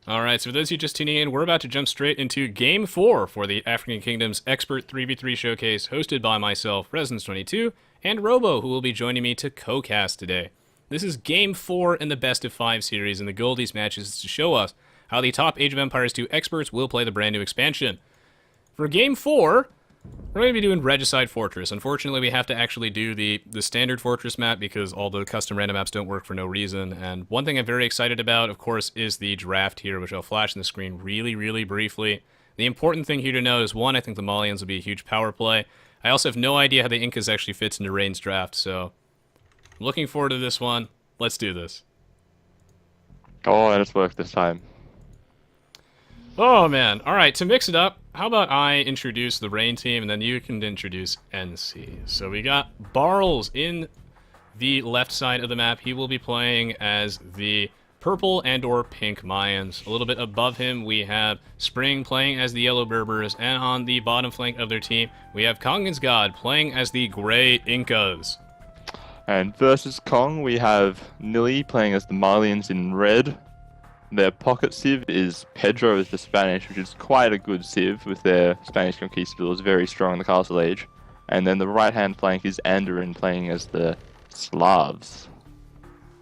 Alright, so for those of you just tuning in, we're about to jump straight into Game 4 for the African Kingdoms Expert 3v3 Showcase, hosted by myself, Resonance22, and Robo, who will be joining me to co-cast today. This is Game 4 in the Best of 5 series, and the goal of these matches is to show us how the top Age of Empires 2 experts will play the brand new expansion. For Game 4, we're going to be doing Regicide Fortress. Unfortunately, we have to actually do the standard fortress map because all the custom random maps don't work for no reason. And one thing I'm very excited about, of course, is the draft here, which I'll flash on the screen really briefly. The important thing here to note is, one, I think the Malians will be a huge power play. I also have no idea how the Incas actually fits into Rain's draft, so I'm looking forward to this one. Let's do this. Oh, and it's worked this time. Oh, man. All right, to mix it up, how about I introduce the Rain team, and then you can introduce NC. So we got Barles in the left side of the map. He will be playing as the purple and or pink Mayans. A little bit above him, we have Spring playing as the yellow Berbers, and on the bottom flank of their team, we have Kongan's God playing as the gray Incas. And versus Kong, we have Nili playing as the Malians in red. Their pocket civ is Pedro as the Spanish, which is quite a good civ with their Spanish conquistadors, very strong in the Castle Age. And then the right-hand flank is Andorin playing as the Slavs.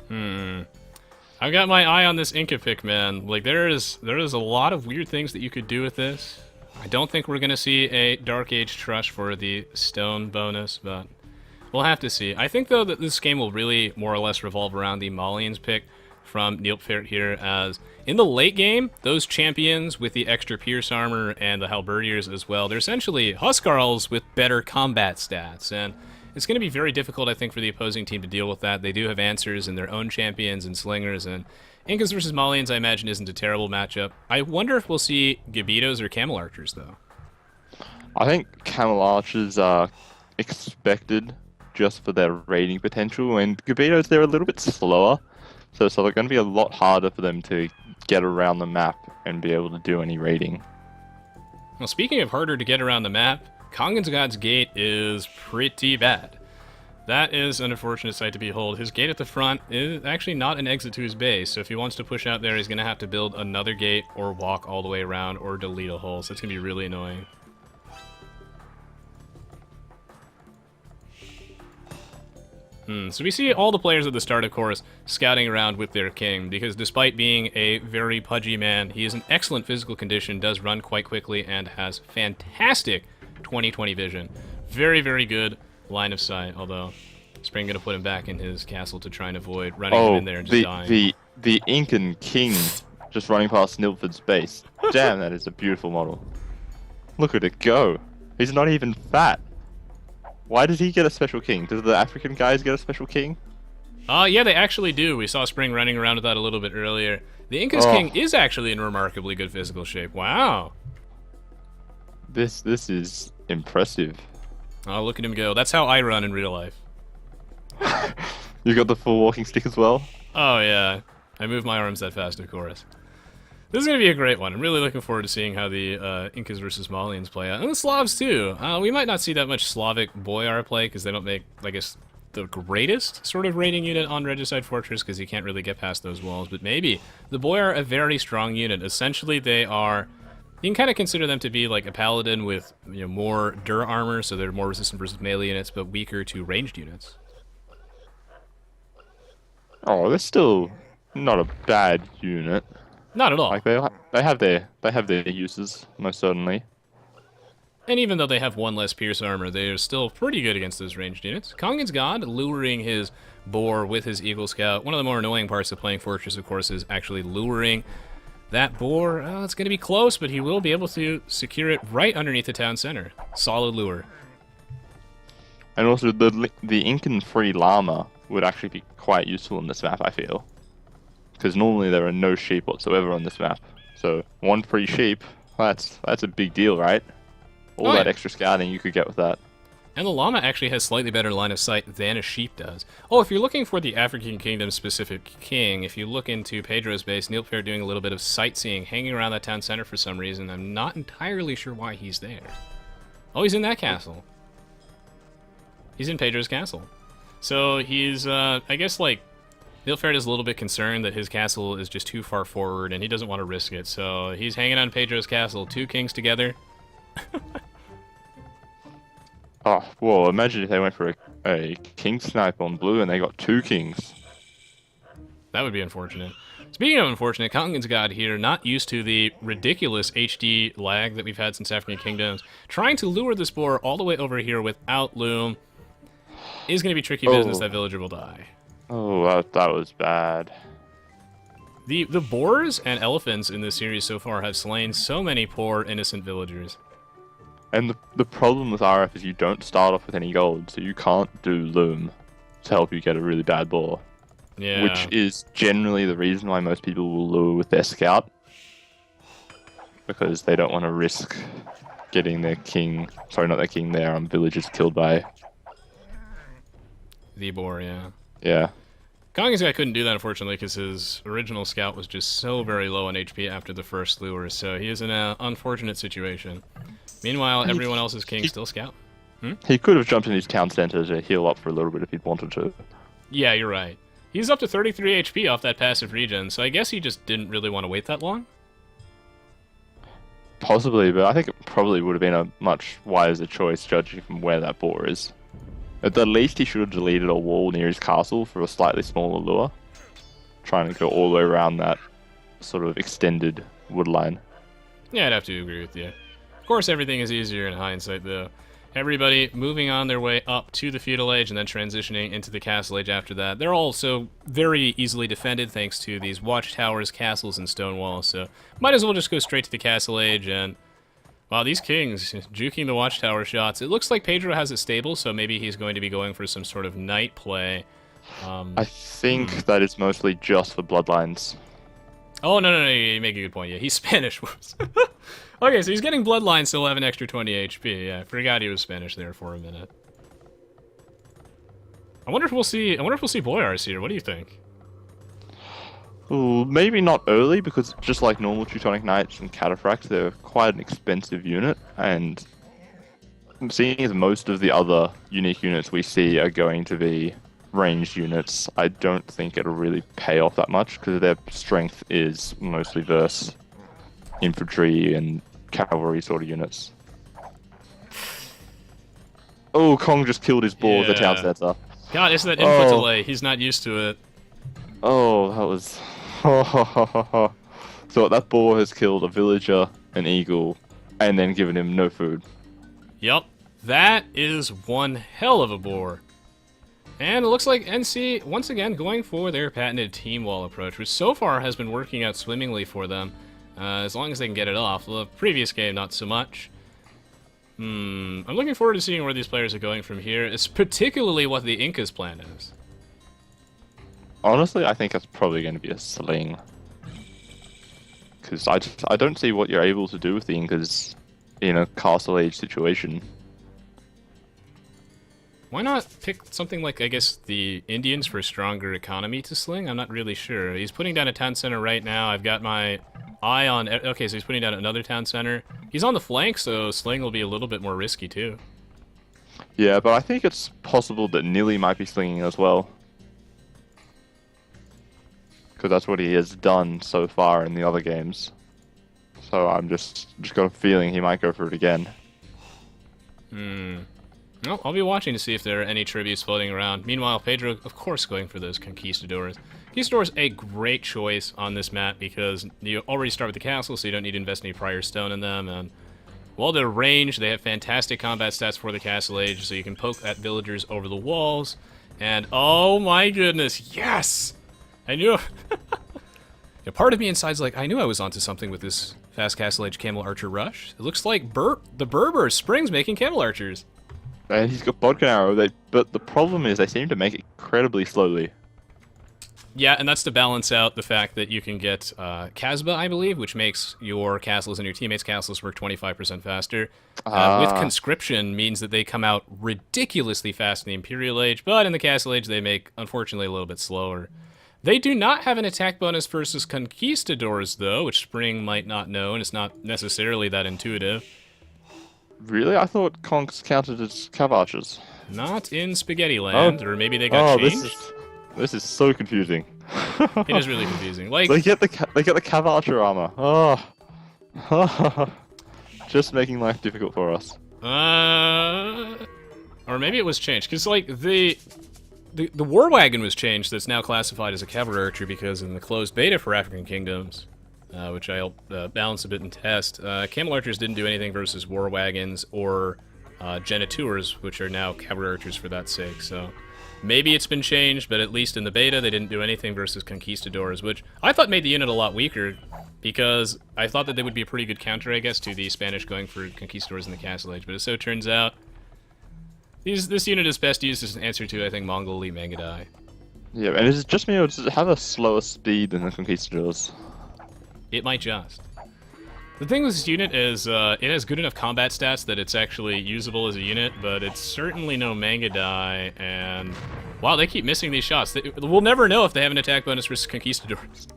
I've got my eye on this Inca pick, man. Like, there is a lot of weird things that you could do with this. I don't think we're going to see a Dark Age Trush for the stone bonus, but we'll have to see. I think, though, that this game will really more or less revolve around the Malians pick from Neilpfert here, as in the late game, those champions with the extra pierce armor and the halberdiers as well, they're essentially Huskarls with better combat stats, and it's going to be very difficult, I think, for the opposing team to deal with that. They do have answers in their own champions and slingers, and Incas versus Malians, I imagine, isn't a terrible matchup. I wonder if we'll see Gabitos or Camel Archers, though. I think Camel Archers are expected just for their raiding potential, and Gabitos, they're a little bit slower. So they're going to be a lot harder for them to get around the map and be able to do any raiding. Well, speaking of harder to get around the map, Kongan's God's gate is pretty bad. That is an unfortunate sight to behold. His gate at the front is actually not an exit to his base, so if he wants to push out there, he's going to have to build another gate or walk all the way around or delete a hole, so it's going to be really annoying. So we see all the players at the start, of course, scouting around with their king, because despite being a very pudgy man, he is in excellent physical condition, does run quite quickly, and has fantastic 20/20 vision. Very good line of sight, although Spring going to put him back in his castle to try and avoid running him in there and just dying. The Incan king just running past Nilford's base. Damn, that is a beautiful model. Look at it go. He's not even fat. Why does he get a special king? Does the African guys get a special king? Yeah, they actually do. We saw Spring running around with that a little bit earlier. The Inca's king is actually in remarkably good physical shape. Wow. This is impressive. Oh, look at him go. That's how I run in real life. You got the full walking stick as well? Oh, yeah. I move my arms that fast, of course. This is going to be a great one. I'm really looking forward to seeing how the Incas versus Malians play out. And the Slavs, too. We might not see that much Slavic Boyar play, because they don't make, I guess, the greatest sort of raiding unit on Regicide Fortress, because you can't really get past those walls. But maybe. The Boyar are a very strong unit. Essentially, they are... You can kind of consider them to be like a paladin with, you know, more Dur armor, so they're more resistant versus melee units, but weaker to ranged units. Oh, they're still not a bad unit. Not at all. Like they have their uses, most certainly. And even though they have one less pierce armor, they are still pretty good against those ranged units. Kongan's God luring his boar with his Eagle Scout. One of the more annoying parts of playing Fortress, of course, is actually luring that boar. It's going to be close, but he will be able to secure it right underneath the town center. Solid lure. And also, the Incan free llama would actually be quite useful in this map, I feel. Because normally there are no sheep whatsoever on this map. So, one free sheep, that's a big deal, right? All that extra scouting you could get with that. And the llama actually has slightly better line of sight than a sheep does. Oh, if you're looking for the African Kingdom specific king, if you look into Pedro's base, Neilpfert doing a little bit of sightseeing, hanging around that town center for some reason. I'm not entirely sure why he's there. Oh, he's in that castle. He's in Pedro's castle. So he's, I guess, like, Nilfgaard is a little bit concerned that his castle is just too far forward, and he doesn't want to risk it, so he's hanging on Pedro's castle. 2 kings together. Oh, well, imagine if they went for a king snipe on blue and they got 2 kings. That would be unfortunate. Speaking of unfortunate, Kongens God here, not used to the ridiculous HD lag that we've had since African Kingdoms, trying to lure this boar all the way over here without loom is going to be tricky business. That villager will die. Oh, that was bad. The boars and elephants in this series so far have slain so many poor innocent villagers. And the problem with RF is you don't start off with any gold, so you can't do loom to help you get a really bad boar. Yeah. Which is generally the reason why most people will lure with their scout. Because they don't want to risk getting their king, sorry, not their king, their villagers killed by... The boar, yeah. Yeah. Kongens guy couldn't do that, unfortunately, because his original scout was just so very low on HP after the first lure, so he is in an unfortunate situation. Meanwhile, everyone else's king still scout. He could have jumped in his town center to heal up for a little bit if he'd wanted to. Yeah, you're right. He's up to 33 HP off that passive regen, so I guess he just didn't really want to wait that long. Possibly, but I think it probably would have been a much wiser choice judging from where that boar is. At the least, he should have deleted a wall near his castle for a slightly smaller lure. Trying to go all the way around that sort of extended wood line. Yeah, I'd have to agree with you. Of course, everything is easier in hindsight, though. Everybody moving on their way up to the feudal age and then transitioning into the castle age after that. They're also very easily defended thanks to these watchtowers, castles, and stone walls, so might as well just go straight to the castle age. And wow, these kings juking the watchtower shots. It looks like Pedro has it stable, so maybe he's going to be going for some sort of knight play. I think that is mostly just for bloodlines. Oh, no, you make a good point. Yeah, he's Spanish. Okay, so he's getting bloodlines, so he'll have an extra 20 HP. Yeah, I forgot he was Spanish there for a minute. I wonder if we'll see Boyars here. What do you think? Ooh, maybe not early, because just like normal Teutonic Knights and Cataphracts, they're quite an expensive unit, and seeing as most of the other unique units we see are going to be ranged units, I don't think it'll really pay off that much, because their strength is mostly versus infantry and cavalry sort of units. Oh, Kong just killed his boar with the town center. God, it's that input delay. He's not used to it. Oh, that was... So that boar has killed a villager, an eagle, and then given him no food. Yep, that is one hell of a boar. And it looks like NC, once again, going for their patented team wall approach, which so far has been working out swimmingly for them, as long as they can get it off. The previous game, not so much. I'm looking forward to seeing where these players are going from here. It's particularly what the Inca's plan is. Honestly, I think it's probably going to be a sling. Because I don't see what you're able to do with the Incas in a castle age situation. Why not pick something like, I guess, the Indians for a stronger economy to sling? I'm not really sure. He's putting down a town center right now. I've got my eye on... Okay, so he's putting down another town center. He's on the flank, so sling will be a little bit more risky, too. Yeah, but I think it's possible that Nili might be slinging as well. Because that's what he has done so far in the other games. So I'm just got a feeling he might go for it again. Well, I'll be watching to see if there are any tributes floating around. Meanwhile, Pedro, of course, going for those conquistadors. Conquistadors a great choice on this map because you already start with the castle, so you don't need to invest any prior stone in them. And while they're ranged, they have fantastic combat stats for the castle age, so you can poke at villagers over the walls. And oh my goodness, yes! I knew. A part of me inside's like, I knew I was onto something with this fast castle age camel archer rush. It looks like the Berber Spring's making camel archers. And he's got bodkin arrow, but the problem is they seem to make it incredibly slowly. Yeah, and that's to balance out the fact that you can get Casbah, I believe, which makes your castles and your teammates' castles work 25% faster. With conscription means that they come out ridiculously fast in the Imperial Age, but in the Castle Age they make, unfortunately, a little bit slower. They do not have an attack bonus versus conquistadors, though, which Spring might not know, and it's not necessarily that intuitive. Really? I thought conks counted as cav archers. Not in Spaghetti Land, or maybe they got changed. This is so confusing. It is really confusing. Like, they get the cav archer armor. Oh, just making life difficult for us. or maybe it was changed because like the war wagon was changed. That's now classified as a cavalry archer because in the closed beta for African Kingdoms, which I helped balance a bit and test, camel archers didn't do anything versus war wagons or genitours, which are now cavalry archers for that sake. So maybe it's been changed, but at least in the beta they didn't do anything versus conquistadors, which I thought made the unit a lot weaker because I thought that they would be a pretty good counter, I guess, to the Spanish going for conquistadors in the Castle Age. But it so turns out this unit is best used as an answer to, I think, Mongol Elite Mangudai. Yeah, and is it just me or does it have a slower speed than the conquistadors? It might just. The thing with this unit is it has good enough combat stats that it's actually usable as a unit, but it's certainly no Mangudai, and wow, they keep missing these shots. We'll never know if they have an attack bonus versus conquistadors.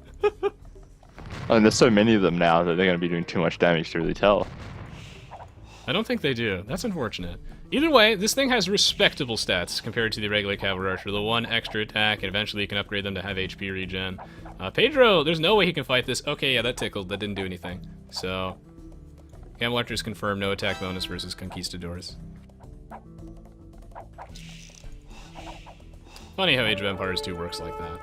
And there's so many of them now that they're going to be doing too much damage to really tell. I don't think they do. That's unfortunate. Either way, this thing has respectable stats compared to the regular cavalry archer. The 1 extra attack, and eventually you can upgrade them to have HP regen. Pedro, there's no way he can fight this. Okay, yeah, that tickled. That didn't do anything. So, camel archers confirm no attack bonus versus conquistadors. Funny how Age of Empires 2 works like that.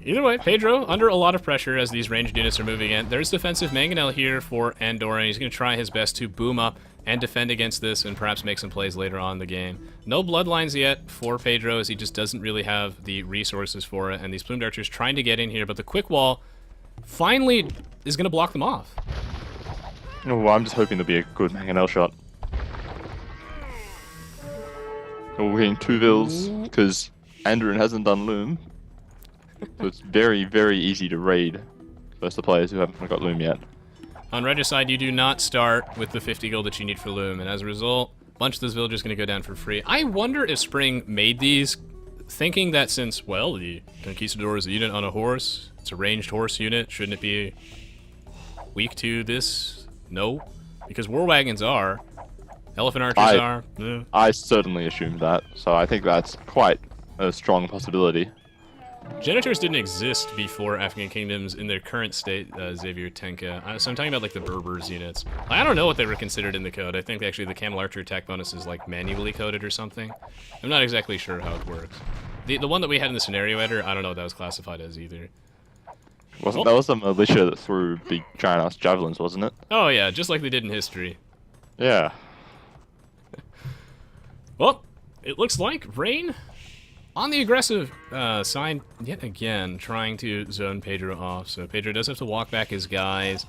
Either way, Pedro, under a lot of pressure as these ranged units are moving in. There's defensive Mangonel here for Andorra, and he's going to try his best to boom up and defend against this and perhaps make some plays later on in the game. No bloodlines yet for Pedro, as he just doesn't really have the resources for it, and these plumed archers trying to get in here, but the quick wall finally is going to block them off. Oh, well, I'm just hoping there'll be a good Mangonel shot. Oh, we're getting 2 vills, because Andrew hasn't done Loom. So it's very, very easy to raid versus the players who haven't got Loom yet. On Regicide, you do not start with the 50 gold that you need for Loom, and as a result, a bunch of those villagers are going to go down for free. I wonder if Spring made these thinking that since, well, the Conquistador is a unit on a horse, it's a ranged horse unit, shouldn't it be weak to this? No, because war wagons are, elephant archers are. I certainly assumed that, so I think that's quite a strong possibility. Genitors didn't exist before African Kingdoms in their current state, Xavier Tenka. So I'm talking about like the Berbers units. I don't know what they were considered in the code. I think actually the Camel Archer attack bonus is like manually coded or something. I'm not exactly sure how it works. The one that we had in the scenario editor, I don't know what that was classified as either. That was a militia that threw big giant ass javelins, wasn't it? Oh yeah, just like they did in history. Yeah. Well, it looks like Rain on the aggressive side, yet again, trying to zone Pedro off. So Pedro does have to walk back his guys.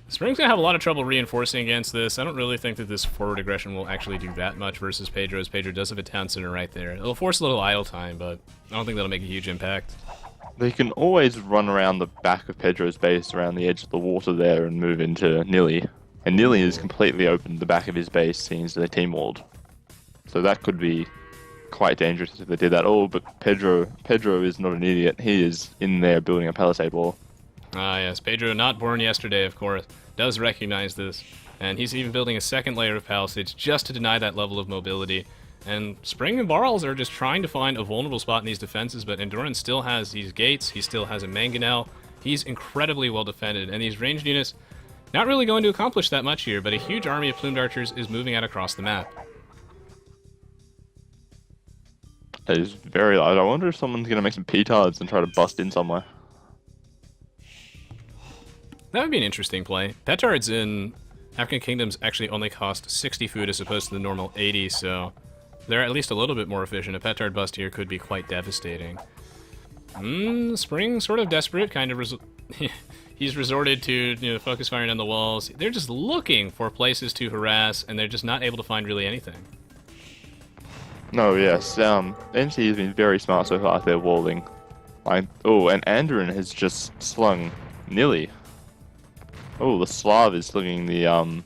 Spring's gonna have a lot of trouble reinforcing against this. I don't really think that this forward aggression will actually do that much versus Pedro, as Pedro does have a town center right there. It'll force a little idle time, but I don't think that'll make a huge impact. They can always run around the back of Pedro's base, around the edge of the water there, and move into Nili. And Nili is completely open the back of his base, seeing as they're team-walled. So that could be quite dangerous if they did that. Oh, but Pedro is not an idiot. He is in there building a palisade wall. Ah, yes. Pedro, not born yesterday, of course, does recognize this. And he's even building a second layer of palisades just to deny that level of mobility. And Spring and Barls are just trying to find a vulnerable spot in these defenses, but Endurance still has these gates. He still has a Mangonel. He's incredibly well defended. And these ranged units, not really going to accomplish that much here, but a huge army of plumed archers is moving out across the map. It is very large. I wonder if someone's going to make some petards and try to bust in somewhere. That would be an interesting play. Petards in African Kingdoms actually only cost 60 food as opposed to the normal 80, so they're at least a little bit more efficient. A petard bust here could be quite devastating. Spring sort of desperate, kind of he's resorted to focus firing on the walls. They're just looking for places to harass, and they're just not able to find really anything. No, yes. NC has been very smart so far. They're walling. Oh, and Andrin has just slung Nili. Oh, the Slav is slinging the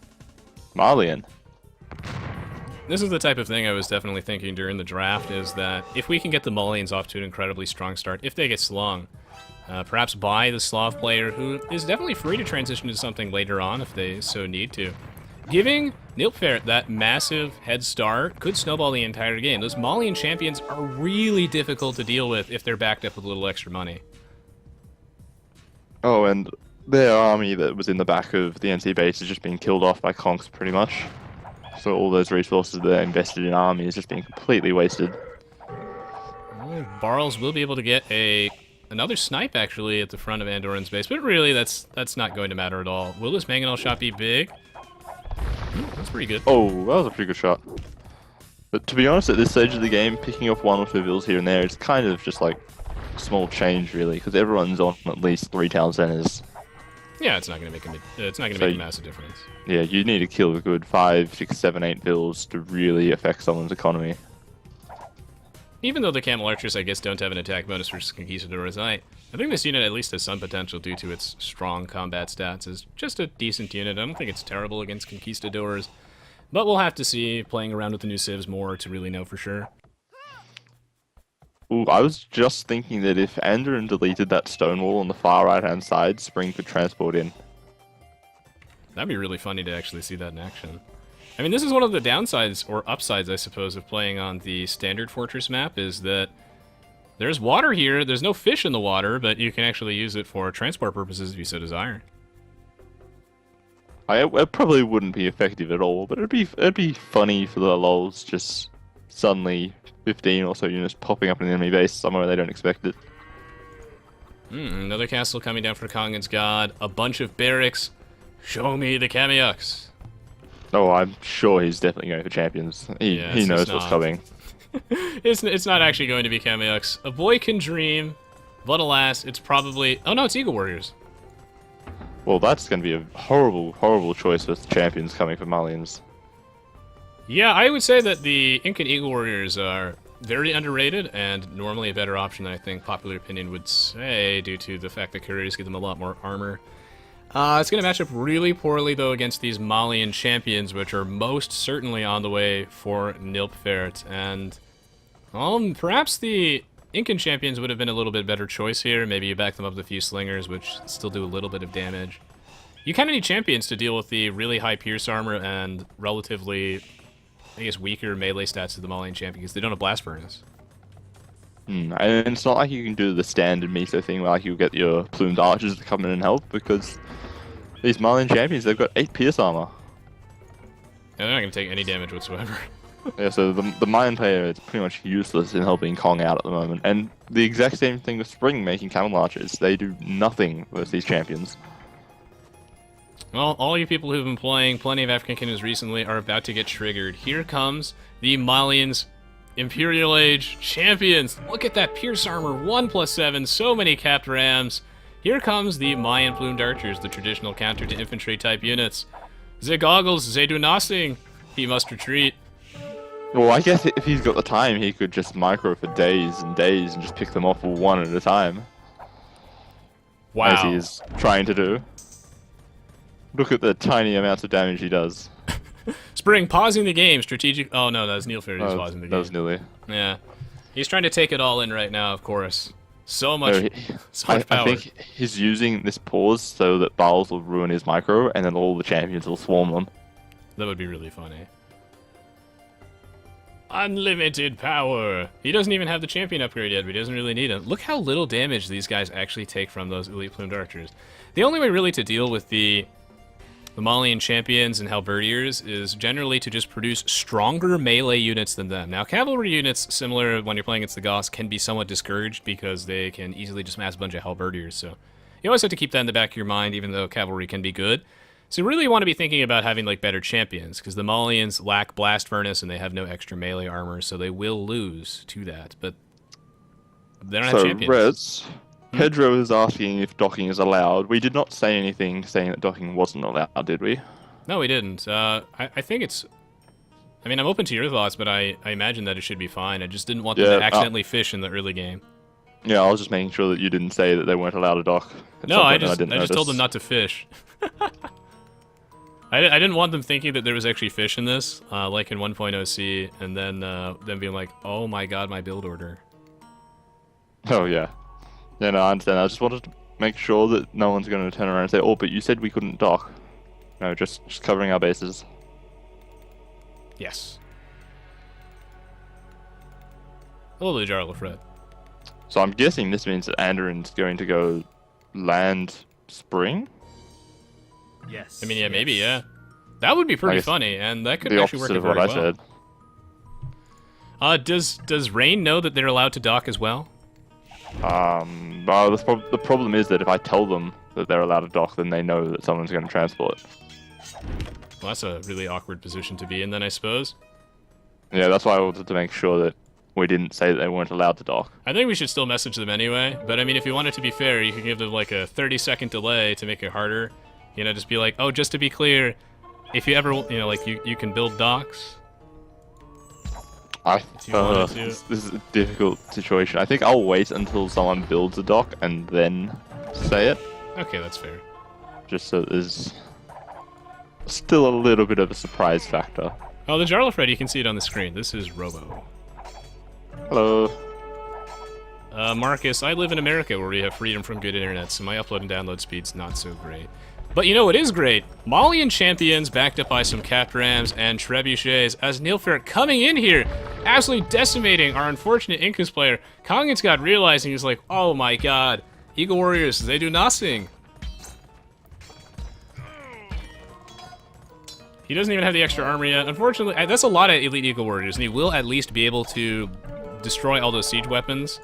Malian. This is the type of thing I was definitely thinking during the draft, is that if we can get the Malians off to an incredibly strong start, if they get slung, perhaps buy the Slav player, who is definitely free to transition to something later on if they so need to. Giving Nilpfaert that massive head start could snowball the entire game. Those Malian champions are really difficult to deal with if they're backed up with a little extra money. Oh, and their army that was in the back of the NC base is just being killed off by conks pretty much. So all those resources that are invested in army is just being completely wasted. Well, Barles will be able to get another snipe actually at the front of Andorran's base, but really that's not going to matter at all. Will this mangonel shot be big? That's pretty good. Oh, that was a pretty good shot. But to be honest, at this stage of the game, picking up 1 or 2 vills here and there is kind of just like small change really, because everyone's on at least 3 town centers. Yeah, it's not going to make a massive difference. Yeah, you need to kill a good 5, 6, 7, 8 vills to really affect someone's economy. Even though the Camel Archers, I guess, don't have an attack bonus versus Conquistadors, I think this unit at least has some potential due to its strong combat stats. It's just a decent unit. I don't think it's terrible against Conquistadors, but we'll have to see, playing around with the new civs more to really know for sure. Ooh, I was just thinking that if Andorran deleted that stone wall on the far right-hand side, Spring could transport in. That'd be really funny to actually see that in action. I mean, this is one of the downsides, or upsides, I suppose, of playing on the standard fortress map, is that there's water here. There's no fish in the water, but you can actually use it for transport purposes if you so desire. It probably wouldn't be effective at all, but it'd be funny for the lols just suddenly 15 or so units popping up in the enemy base somewhere they don't expect it. Another castle coming down for Kongan's God. A bunch of barracks. Show me the Kameyuks. Oh, I'm sure he's definitely going for champions. He knows what's coming. It's not actually going to be Kameyuks. A boy can dream, but alas, it's probably... Oh no, it's Eagle Warriors. Well, that's going to be a horrible, horrible choice with champions coming from Malians. Yeah, I would say that the Incan Eagle Warriors are very underrated and normally a better option than I think popular opinion would say, due to the fact that couriers give them a lot more armor. It's going to match up really poorly, though, against these Malian champions, which are most certainly on the way for Nilpfert. And, perhaps the Incan champions would have been a little bit better choice here. Maybe you back them up with a few slingers, which still do a little bit of damage. You kind of need champions to deal with the really high pierce armor and relatively, I guess, weaker melee stats of the Malian champion, because they don't have blast furnace. And it's not like you can do the standard Miso thing where like you get your plumed archers to come in and help, because these Malian champions, they've got 8 pierce armor. And they're not going to take any damage whatsoever. Yeah, so the Malian player is pretty much useless in helping Kong out at the moment. And the exact same thing with Spring making Camel Archers. They do nothing versus these champions. Well, all you people who've been playing plenty of African Kingdoms recently are about to get triggered. Here comes the Malians Imperial Age champions. Look at that pierce armor, 1+7, so many capped rams. Here comes the Mayan plumed archers, the traditional counter to infantry type units. Ze goggles, ze do nothing. He must retreat. Well, I guess if he's got the time, he could just micro for days and days and just pick them off one at a time. Wow. As he is trying to do. Look at the tiny amounts of damage he does. Spring pausing the game, strategic... Oh no, that was Nilpfert who's pausing the game. That was Nilly. Yeah. He's trying to take it all in right now, of course. So much, so much power. I think he's using this pause so that Barles will ruin his micro, and then all the champions will swarm them. That would be really funny. Unlimited power! He doesn't even have the champion upgrade yet, but he doesn't really need it. Look how little damage these guys actually take from those elite plumed archers. The only way really to deal with the Malian champions and halberdiers is generally to just produce stronger melee units than them. Now, cavalry units, similar when you're playing against the Goths, can be somewhat discouraged because they can easily just mass a bunch of halberdiers, so you always have to keep that in the back of your mind, even though cavalry can be good. So you really want to be thinking about having like better champions, because the Malians lack blast furnace and they have no extra melee armor, so they will lose to that, but they don't have champions. Reds, Pedro is asking if docking is allowed. We did not say anything saying that docking wasn't allowed, did we? No, we didn't. I think it's... I mean, I'm open to your thoughts, but I imagine that it should be fine. I just didn't want them to accidentally fish in the early game. Yeah, I was just making sure that you didn't say that they weren't allowed to dock. No, I just told them not to fish. I didn't want them thinking that there was actually fish in this, like in 1.0 C, and then them being like, oh my god, my build order. Oh, yeah. Yeah, no, I understand. I just wanted to make sure that no one's going to turn around and say, oh, but you said we couldn't dock. No, just covering our bases. Yes. Hello, the Jarl of Fred. So I'm guessing this means that Andorran's going to go land spring. Yes. I mean, yeah, maybe, yeah. That would be pretty guess funny, and that could The actually work opposite out of what very I well. said. Does Rain know that they're allowed to dock as well? Well, the problem is that if I tell them that they're allowed to dock, then they know that someone's going to transport. Well, that's a really awkward position to be in, then, I suppose. Yeah, that's why I wanted to make sure that we didn't say that they weren't allowed to dock. I think we should still message them anyway, but I mean, if you want it to be fair, you can give them like a 30-second delay to make it harder. You know, just be like, oh, just to be clear, if you ever, you know, like, you can build docks. You wanted to. This is a difficult situation. I think I'll wait until someone builds a dock and then say it, Okay, that's fair. just so there's still a little bit of a surprise factor. Oh, the Jarlafred, you can see it on the screen. This is Robo. Hello. Marcus, I live in America where we have freedom from good internet, so my upload and download speed's not so great. But you know what is great? Malian champions backed up by some capped rams and trebuchets as Nilfgaard coming in here, absolutely decimating our unfortunate Incas player. Kongensgod realizing he's like, oh my god, Eagle Warriors, they do nothing. He doesn't even have the extra armor yet. Unfortunately, that's a lot of Elite Eagle Warriors, and he will at least be able to destroy all those siege weapons.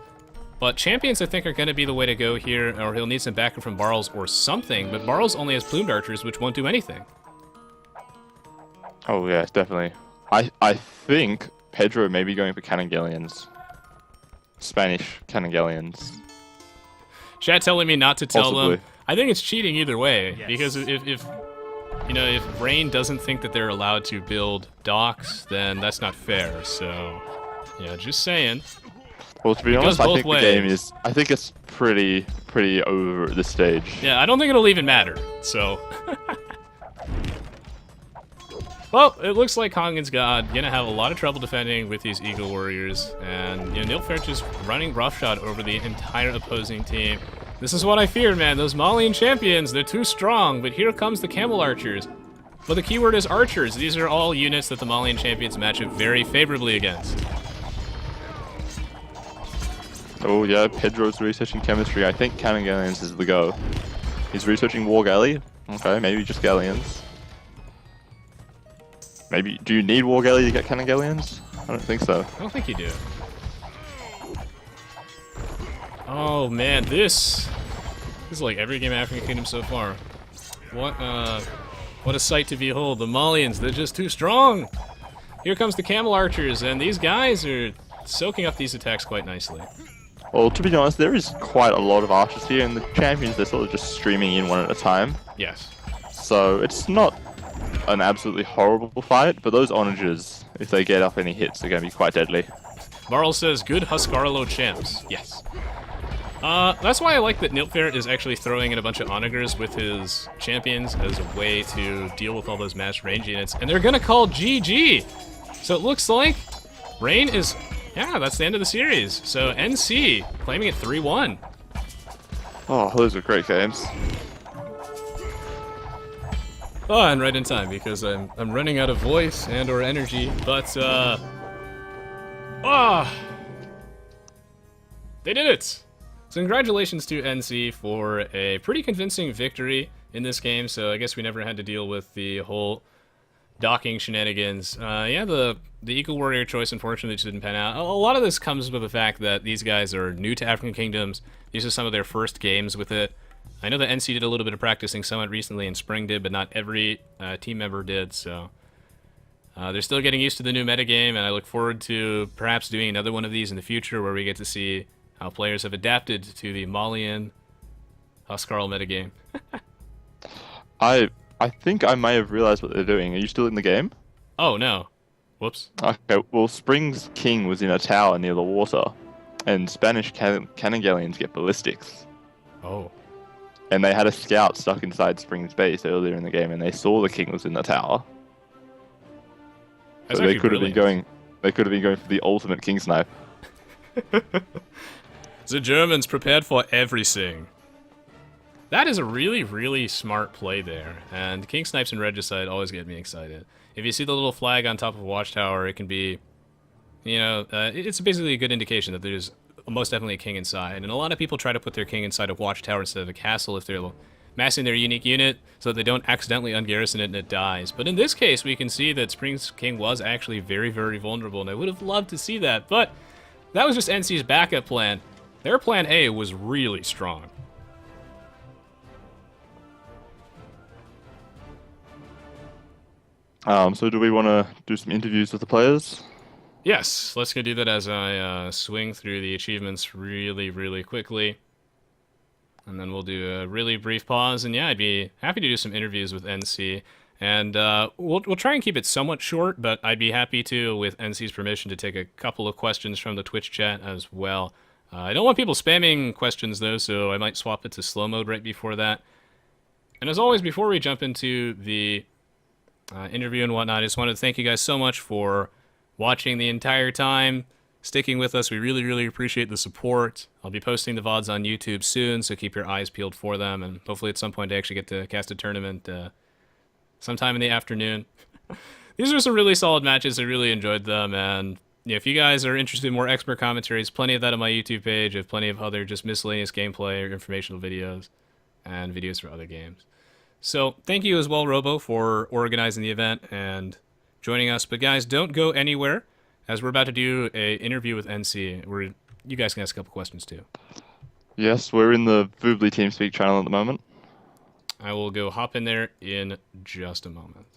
But champions, I think, are going to be the way to go here, or he'll need some backup from Barles or something, but Barles only has plumed archers, which won't do anything. Oh yes, definitely. I think Pedro may be going for Canangelians. Spanish Canangelians. Chat telling me not to tell Possibly. them. I think it's cheating either way, Yes. because if you know, if Rain doesn't think that they're allowed to build docks, then that's not fair. So, yeah, just saying. Well, to be goes honest, I both think ways. the game is. I think it's pretty over at this stage. Yeah, I don't think it'll even matter. So. Well, it looks like Kongensgod gonna have a lot of trouble defending with these Eagle Warriors, and you know, Nilfgaard just running roughshod over the entire opposing team. This is what I feared, man. Those Malian champions, they're too strong, but here comes the Camel Archers. But the keyword is archers. These are all units that the Malian champions match up very favorably against. Oh yeah, Pedro's researching chemistry. I think Canangelians is the go. He's researching War Galley. Okay, maybe just Galleons. Maybe, do you need War Galley to get Canangelians? I don't think so. I don't think you do. Oh man, this is like every game of African Kingdom so far. What a sight to behold. The Malians, they're just too strong. Here comes the Camel Archers, and these guys are soaking up these attacks quite nicely. Well, to be honest, there is quite a lot of archers here, and the champions, they're sort of just streaming in one at a time. Yes. So it's not an absolutely horrible fight, but those onagers, if they get up any hits, they're going to be quite deadly. Varl says, good Huscarlo champs. Yes. That's why I like that Nilfgaard is actually throwing in a bunch of onagers with his champions as a way to deal with all those mass range units. And they're gonna call GG! So it looks like Rain is... Yeah, that's the end of the series. So NC claiming it 3-1. Oh, those are great games. Oh, and right in time because I'm running out of voice and or energy, but they did it. So congratulations to NC for a pretty convincing victory in this game. So I guess we never had to deal with the whole docking shenanigans. Yeah, the Eagle Warrior choice unfortunately just didn't pan out. A lot of this comes with the fact that these guys are new to African Kingdoms. These are some of their first games with it. I know that NC did a little bit of practicing somewhat recently, and Spring did, but not every team member did, so... they're still getting used to the new metagame, and I look forward to perhaps doing another one of these in the future where we get to see how players have adapted to the Malian Huscarl metagame. I think I may have realized what they're doing. Are you still in the game? Oh, no. Whoops. Okay, well, Spring's king was in a tower near the water, and Spanish Canangelians get ballistics. Oh. And they had a scout stuck inside Spring's base earlier in the game, and they saw the king was in the tower. That's So they actually could have been brilliant. going for the ultimate king snipe. The Germans prepared for everything. That is a really, really smart play there, and King Snipes and Regicide always get me excited. If you see the little flag on top of Watchtower, it can be, you know, it's basically a good indication that there's most definitely a king inside, and a lot of people try to put their king inside a Watchtower instead of a castle if they're massing their unique unit so that they don't accidentally ungarrison it and it dies. But in this case, we can see that Spring's King was actually very, very vulnerable, and I would have loved to see that, but that was just NC's backup plan. Their plan A was really strong. So do we want to do some interviews with the players? Yes, let's go do that as I swing through the achievements really, really quickly. And then we'll do a really brief pause, and yeah, I'd be happy to do some interviews with NC. And we'll try and keep it somewhat short, but I'd be happy to, with NC's permission, to take a couple of questions from the Twitch chat as well. I don't want people spamming questions, though, so I might swap it to slow mode right before that. And as always, before we jump into the interview and whatnot, I just wanted to thank you guys so much for watching the entire time, sticking with us. We really, really appreciate the support. I'll be posting the VODs on YouTube soon, so keep your eyes peeled for them, and hopefully at some point I actually get to cast a tournament sometime in the afternoon. These are some really solid matches. I really enjoyed them, and yeah, if you guys are interested in more expert commentaries, plenty of that on my YouTube page. I have plenty of other just miscellaneous gameplay or informational videos and videos for other games. So thank you as well, Robo, for organizing the event and joining us. But guys, don't go anywhere, as we're about to do a interview with NC, where you guys can ask a couple questions too. Yes, we're in the Voobly TeamSpeak channel at the moment. I will go hop in there in just a moment.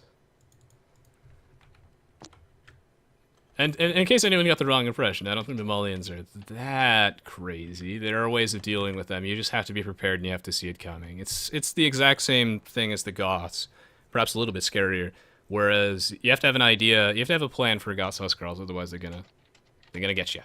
And in case anyone got the wrong impression, I don't think the Malians are that crazy. There are ways of dealing with them. You just have to be prepared and you have to see it coming. It's the exact same thing as the Goths, perhaps a little bit scarier. Whereas you have to have an idea, you have to have a plan for Goths Huskarls, otherwise they're gonna get you.